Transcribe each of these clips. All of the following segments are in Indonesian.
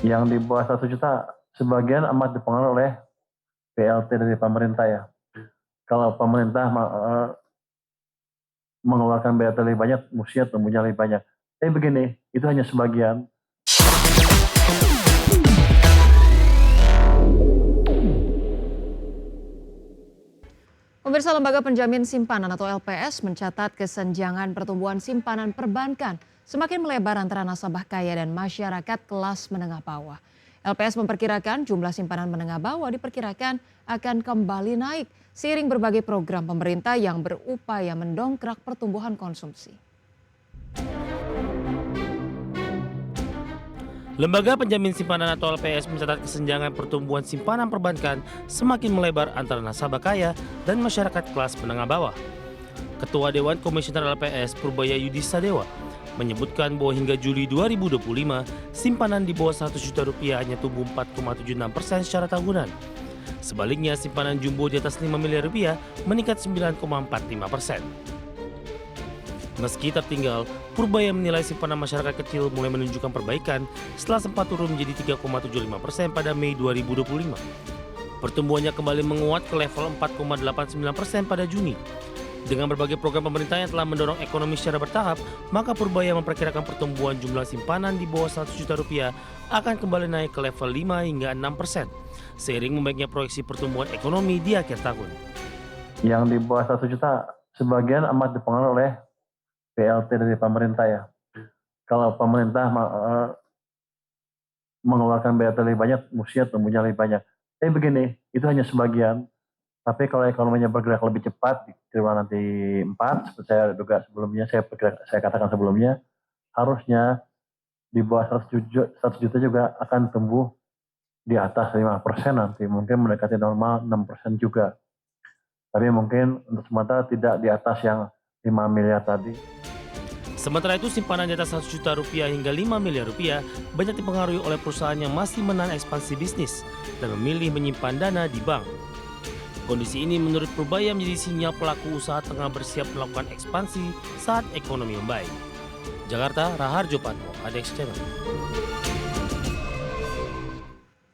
Yang di bawah 1 juta sebagian amat dipengaruhi oleh BLT dari pemerintah ya. Kalau pemerintah mengeluarkan BLT lebih banyak, mestinya tumbuhnya lebih banyak. Tapi begini, itu hanya sebagian. Pemirsa, Lembaga Penjamin Simpanan atau LPS mencatat kesenjangan pertumbuhan simpanan perbankan semakin melebar antara nasabah kaya dan masyarakat kelas menengah bawah. LPS memperkirakan jumlah simpanan menengah bawah diperkirakan akan kembali naik seiring berbagai program pemerintah yang berupaya mendongkrak pertumbuhan konsumsi. Lembaga Penjamin Simpanan atau LPS mencatat kesenjangan pertumbuhan simpanan perbankan semakin melebar antara nasabah kaya dan masyarakat kelas menengah bawah. Ketua Dewan Komisioner LPS Purbaya Yudi Sadewa menyebutkan bahwa hingga Juli 2025, simpanan di bawah 100 juta rupiah hanya tumbuh 4,76% secara tahunan. Sebaliknya, simpanan jumbo di atas 5 miliar rupiah meningkat 9,45%. Meski tertinggal, Purbaya menilai simpanan masyarakat kecil mulai menunjukkan perbaikan setelah sempat turun menjadi 3,75% pada Mei 2025. Pertumbuhannya kembali menguat ke level 4,89% pada Juni. Dengan berbagai program pemerintah yang telah mendorong ekonomi secara bertahap, maka Purbaya memperkirakan pertumbuhan jumlah simpanan di bawah 100 juta rupiah akan kembali naik ke level 5 hingga 6%, seiring membaiknya proyeksi pertumbuhan ekonomi di akhir tahun. Yang di bawah 1 juta sebagian amat dipengaruhi oleh BLT dari pemerintah ya. Kalau pemerintah mengeluarkan BLT lebih banyak, mestinya tumbuhnya lebih banyak. Tapi begini, itu hanya sebagian. Tapi kalau ekonominya bergerak lebih cepat di triwulan nanti 4, seperti saya duga sebelumnya, saya katakan sebelumnya, harusnya di bawah 100 juta juga akan tumbuh di atas 5% nanti, mungkin mendekati normal 6% juga. Tapi mungkin untuk sementara tidak di atas yang 5 miliar tadi. Sementara itu, simpanan di atas 1 juta rupiah hingga 5 miliar rupiah banyak dipengaruhi oleh perusahaan yang masih menahan ekspansi bisnis dan memilih menyimpan dana di bank. Kondisi ini menurut Purbaya menjadi sinyal pelaku usaha tengah bersiap melakukan ekspansi saat ekonomi membaik. Jakarta, Raharjo Patmo, ADX Channel.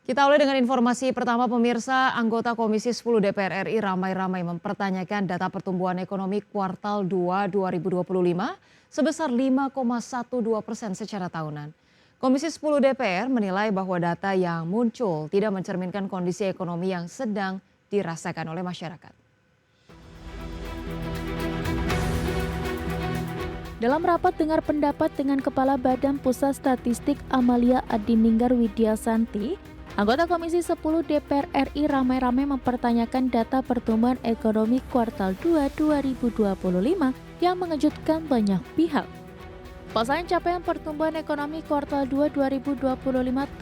Kita awali dengan informasi pertama, pemirsa. Anggota Komisi 10 DPR RI ramai-ramai mempertanyakan data pertumbuhan ekonomi kuartal 2 2025 sebesar 5,12% secara tahunan. Komisi 10 DPR menilai bahwa data yang muncul tidak mencerminkan kondisi ekonomi yang sedang dirasakan oleh masyarakat. Dalam rapat dengar pendapat dengan Kepala Badan Pusat Statistik Amalia Adininggar Widyasanti, anggota Komisi 10 DPR RI ramai-ramai mempertanyakan data pertumbuhan ekonomi kuartal 2 2025 yang mengejutkan banyak pihak. Pasalnya capaian pertumbuhan ekonomi kuartal 2 2025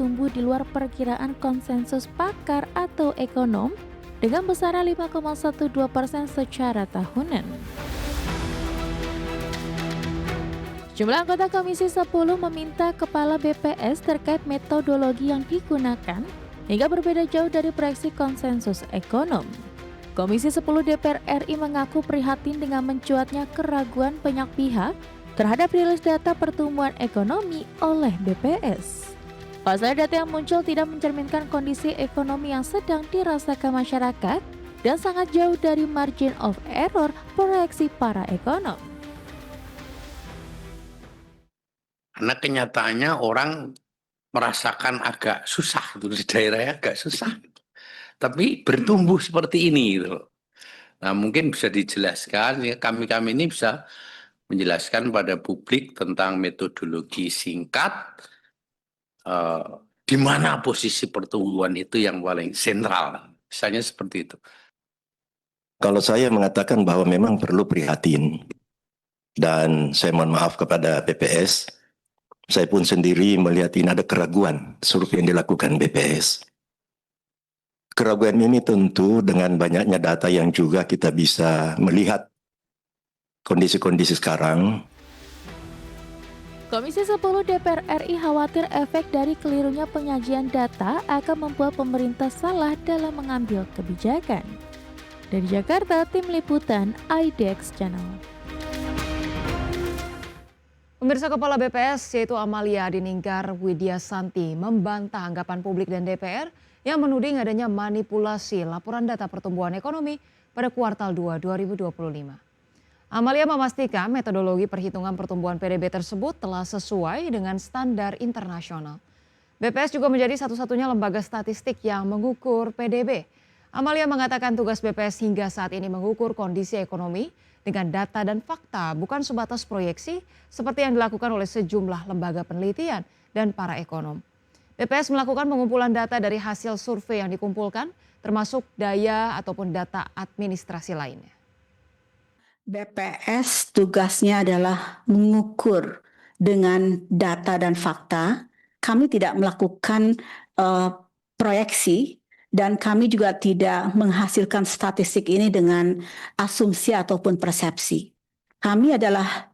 tumbuh di luar perkiraan konsensus pakar atau ekonom dengan besaran 5,12% secara tahunan. Jumlah anggota Komisi 10 meminta Kepala BPS terkait metodologi yang digunakan hingga berbeda jauh dari proyeksi konsensus ekonom. Komisi 10 DPR RI mengaku prihatin dengan mencuatnya keraguan banyak pihak terhadap rilis data pertumbuhan ekonomi oleh BPS. Pasalnya data yang muncul tidak mencerminkan kondisi ekonomi yang sedang dirasakan masyarakat dan sangat jauh dari margin of error proyeksi para ekonom. Karena kenyataannya orang merasakan agak susah, di daerahnya agak susah. Tapi bertumbuh seperti ini gitu loh. Nah, mungkin bisa dijelaskan ya, kami ini bisa menjelaskan pada publik tentang metodologi singkat, di mana posisi pertumbuhan itu yang paling sentral. Misalnya seperti itu. Kalau saya mengatakan bahwa memang perlu prihatin, dan saya mohon maaf kepada BPS, saya pun sendiri melihat ini ada keraguan survei yang dilakukan BPS. Keraguan ini tentu dengan banyaknya data yang juga kita bisa melihat kondisi-kondisi sekarang. Komisi 10 DPR RI khawatir efek dari kelirunya penyajian data akan membuat pemerintah salah dalam mengambil kebijakan. Dari Jakarta, Tim Liputan IDX Channel. Pemirsa, Kepala BPS yaitu Amalia Dininggar Widyasanti membantah anggapan publik dan DPR yang menuding adanya manipulasi laporan data pertumbuhan ekonomi pada kuartal 2 2025. Amalia memastikan metodologi perhitungan pertumbuhan PDB tersebut telah sesuai dengan standar internasional. BPS juga menjadi satu-satunya lembaga statistik yang mengukur PDB. Amalia mengatakan tugas BPS hingga saat ini mengukur kondisi ekonomi dengan data dan fakta, bukan sebatas proyeksi seperti yang dilakukan oleh sejumlah lembaga penelitian dan para ekonom. BPS melakukan pengumpulan data dari hasil survei yang dikumpulkan, termasuk daya ataupun data administrasi lainnya. BPS tugasnya adalah mengukur dengan data dan fakta. Kami tidak melakukan proyeksi dan kami juga tidak menghasilkan statistik ini dengan asumsi ataupun persepsi. Kami adalah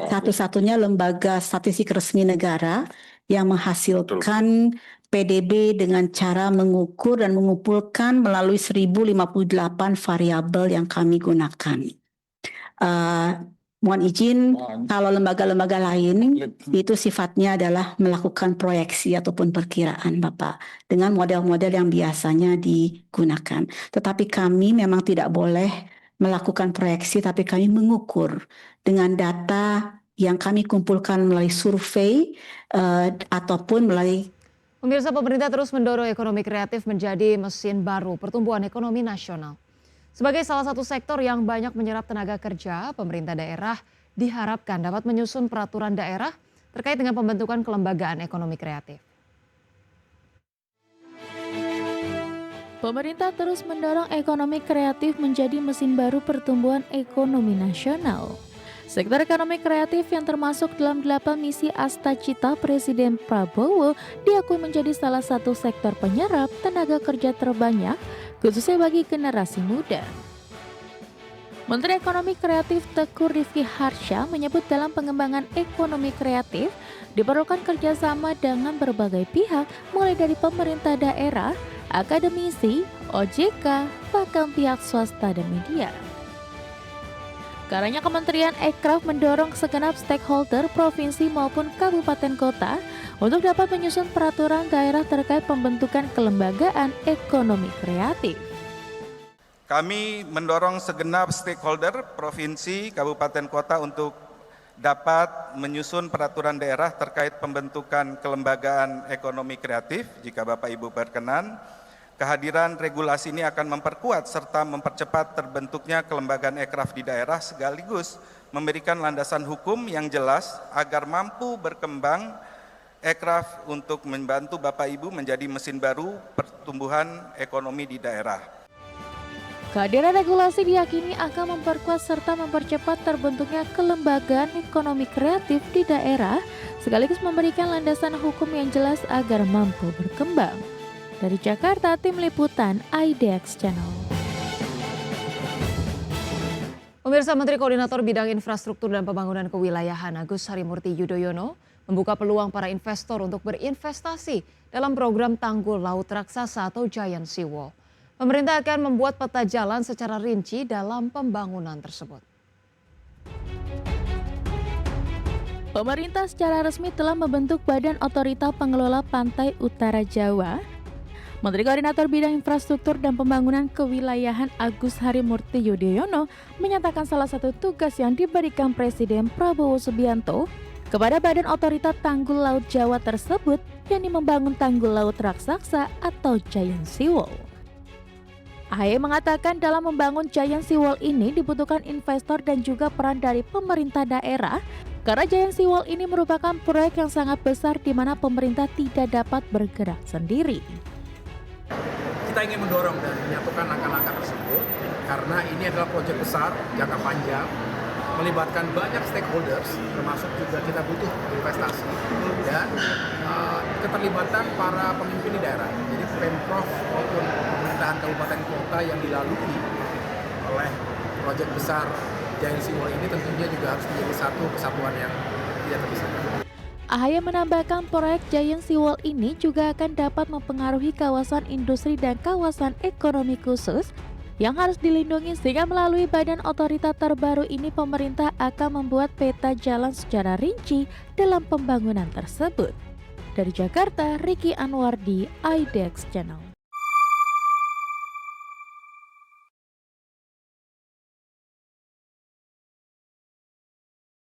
satu-satunya lembaga statistik resmi negara yang menghasilkan PDB dengan cara mengukur dan mengumpulkan melalui 1058 variabel yang kami gunakan. Mohon izin, kalau lembaga-lembaga lain itu sifatnya adalah melakukan proyeksi ataupun perkiraan, Bapak, dengan model-model yang biasanya digunakan. Tetapi kami memang tidak boleh melakukan proyeksi, tapi kami mengukur dengan data yang kami kumpulkan melalui survei ataupun melalui. Pemirsa, pemerintah terus mendorong ekonomi kreatif menjadi mesin baru pertumbuhan ekonomi nasional. Sebagai salah satu sektor yang banyak menyerap tenaga kerja, pemerintah daerah diharapkan dapat menyusun peraturan daerah terkait dengan pembentukan kelembagaan ekonomi kreatif. Pemerintah terus mendorong ekonomi kreatif menjadi mesin baru pertumbuhan ekonomi nasional. Sektor ekonomi kreatif yang termasuk dalam 8 misi Astacita Presiden Prabowo diakui menjadi salah satu sektor penyerap tenaga kerja terbanyak, khususnya bagi generasi muda. Menteri Ekonomi Kreatif Teuku Rizky Harsha menyebut dalam pengembangan ekonomi kreatif diperlukan kerjasama dengan berbagai pihak, mulai dari pemerintah daerah, akademisi, OJK, bahkan pihak swasta dan media. Karena Kementerian Ekraf mendorong segenap stakeholder provinsi maupun kabupaten kota untuk dapat menyusun peraturan daerah terkait pembentukan kelembagaan ekonomi kreatif. Kami mendorong segenap stakeholder provinsi, kabupaten kota untuk dapat menyusun peraturan daerah terkait pembentukan kelembagaan ekonomi kreatif. Jika Bapak Ibu berkenan, kehadiran regulasi ini akan memperkuat serta mempercepat terbentuknya kelembagaan ekraf di daerah, sekaligus memberikan landasan hukum yang jelas agar mampu berkembang ekraf untuk membantu Bapak Ibu menjadi mesin baru pertumbuhan ekonomi di daerah. Kehadiran regulasi diyakini akan memperkuat serta mempercepat terbentuknya kelembagaan ekonomi kreatif di daerah, sekaligus memberikan landasan hukum yang jelas agar mampu berkembang. Dari Jakarta, Tim Liputan IDX Channel. Pemirsa, Menteri Koordinator Bidang Infrastruktur dan Pembangunan Kewilayahan Agus Harimurti Yudhoyono membuka peluang para investor untuk berinvestasi dalam program Tanggul Laut Raksasa atau Giant Seawall. Pemerintah akan membuat peta jalan secara rinci dalam pembangunan tersebut. Pemerintah secara resmi telah membentuk Badan Otorita Pengelola Pantai Utara Jawa. Menteri Koordinator Bidang Infrastruktur dan Pembangunan Kewilayahan Agus Harimurti Yudhoyono menyatakan salah satu tugas yang diberikan Presiden Prabowo Subianto kepada Badan Otorita Tanggul Laut Jawa tersebut, yakni membangun Tanggul Laut Raksasa atau Giant Seawall. AHY mengatakan dalam membangun Giant Seawall ini dibutuhkan investor dan juga peran dari pemerintah daerah, karena Giant Seawall ini merupakan proyek yang sangat besar di mana pemerintah tidak dapat bergerak sendiri. Kita ingin mendorong dan menyatukan langkah-langkah tersebut karena ini adalah proyek besar, jangka panjang, melibatkan banyak stakeholders, termasuk juga kita butuh investasi dan keterlibatan para pemimpin di daerah. Jadi Pemprov maupun pemerintahan kabupaten kota yang dilalui oleh proyek besar Giant Seawall ini tentunya juga harus menjadi satu kesatuan yang tidak terpisahkan. AHY menambahkan proyek Giant Seawall ini juga akan dapat mempengaruhi kawasan industri dan kawasan ekonomi khusus yang harus dilindungi, sehingga melalui badan otorita terbaru ini pemerintah akan membuat peta jalan secara rinci dalam pembangunan tersebut. Dari Jakarta, Ricky Anwardi, IDX Channel.